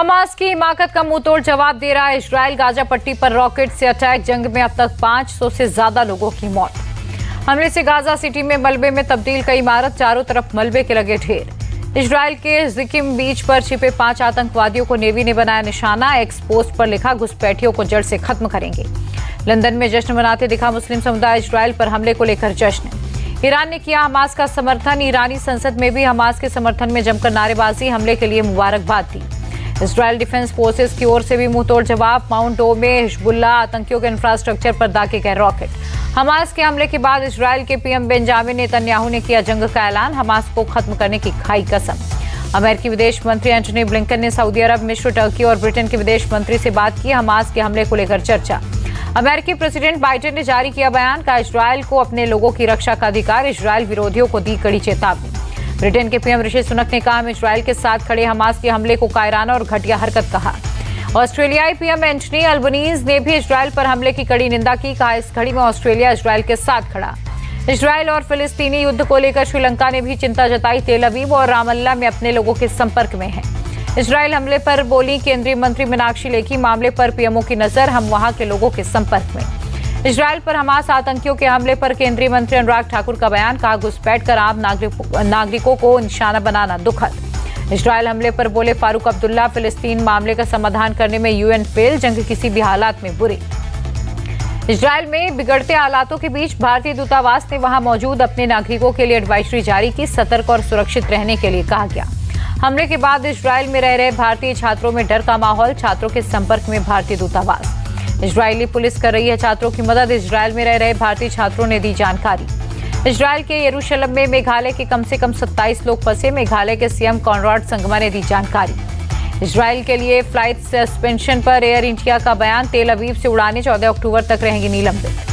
Hamas की हिमाकत का मुंहतोड़ जवाब दे रहा है इजराइल। गाजा पट्टी पर रॉकेट से अटैक, जंग में अब तक 500 से ज्यादा लोगों की मौत। हमले से गाजा सिटी में मलबे में तब्दील कई इमारत, चारों तरफ मलबे के लगे ढेर। इजराइल के जिकिम बीच पर छिपे 5 आतंकवादियों को नेवी ने बनाया निशाना। एक्स पोस्ट पर लिखा, घुसपैठियों को जड़ से खत्म करेंगे। लंदन में जश्न मनाते दिखा मुस्लिम समुदाय। इजराइल पर हमले को लेकर जश्न। ईरान ने किया हमास का समर्थन। ईरानी संसद में भी हमास के समर्थन में जमकर नारेबाजी, हमले के लिए मुबारकबाद दी। इजराइल डिफेंस फोर्सेस की ओर से भी मुंहतोड़ जवाब। माउंट डो में हिजबुल्लाह आतंकियों के इंफ्रास्ट्रक्चर पर दागे गए रॉकेट। हमास के हमले के बाद इजराइल के पीएम बेंजामिन नेतन्याहू ने किया जंग का ऐलान, हमास को खत्म करने की खाई कसम। अमेरिकी विदेश मंत्री एंटनी ब्लिंकन ने सऊदी अरब, मिस्र, टर्की और ब्रिटेन के विदेश मंत्री से बात की। हमास के हमले को लेकर चर्चा। अमेरिकी प्रेसिडेंट बाइडेन ने जारी किया बयान, कहा इजराइल को अपने लोगों की रक्षा का अधिकार। इजराइल विरोधियों को दी कड़ी चेतावनी। ब्रिटेन के पीएम ऋषि सुनक ने कहा, हम इजराइल के साथ खड़े। हमास के हमले को कायराना और घटिया हरकत कहा। ऑस्ट्रेलियाई पीएम एंटनी अल्बनीज ने भी इजराइल पर हमले की कड़ी निंदा की। कहा, इस घड़ी में ऑस्ट्रेलिया इजराइल के साथ खड़ा। इजराइल और फिलिस्तीनी युद्ध को लेकर श्रीलंका ने भी चिंता जताई। तेल अवीव और रामल्ला में अपने लोगों के संपर्क में है। इजराइल हमले पर बोली केंद्रीय मंत्री मीनाक्षी लेखी, मामले पर पीएमओ की नजर, हम वहां के लोगों के संपर्क में। इजराइल पर हमास आतंकियों के हमले पर केंद्रीय मंत्री अनुराग ठाकुर का बयान, कहा घुसपैठ कर आम नागरिकों को निशाना बनाना दुखद। इजराइल हमले पर बोले फारूक अब्दुल्ला, फिलिस्तीन मामले का समाधान करने में यूएन फेल, जंग किसी भी हालात में बुरी। इजराइल में बिगड़ते हालातों के बीच भारतीय दूतावास ने वहां मौजूद अपने नागरिकों के लिए एडवाइजरी जारी की। सतर्क और सुरक्षित रहने के लिए कहा गया। हमले के बाद इजराइल में रह रहे भारतीय छात्रों में डर का माहौल, छात्रों के संपर्क में भारतीय दूतावास। इजरायली पुलिस कर रही है छात्रों की मदद। इजराइल में रह रहे भारतीय छात्रों ने दी जानकारी। इजराइल के यरूशलेम में मेघालय के कम से कम 27 लोग फंसे। मेघालय के सीएम कॉनराड संगमा ने दी जानकारी। इजराइल के लिए फ्लाइट सस्पेंशन पर एयर इंडिया का बयान, तेल अवीव से उड़ानें 14 अक्टूबर तक रहेंगी निलंबित।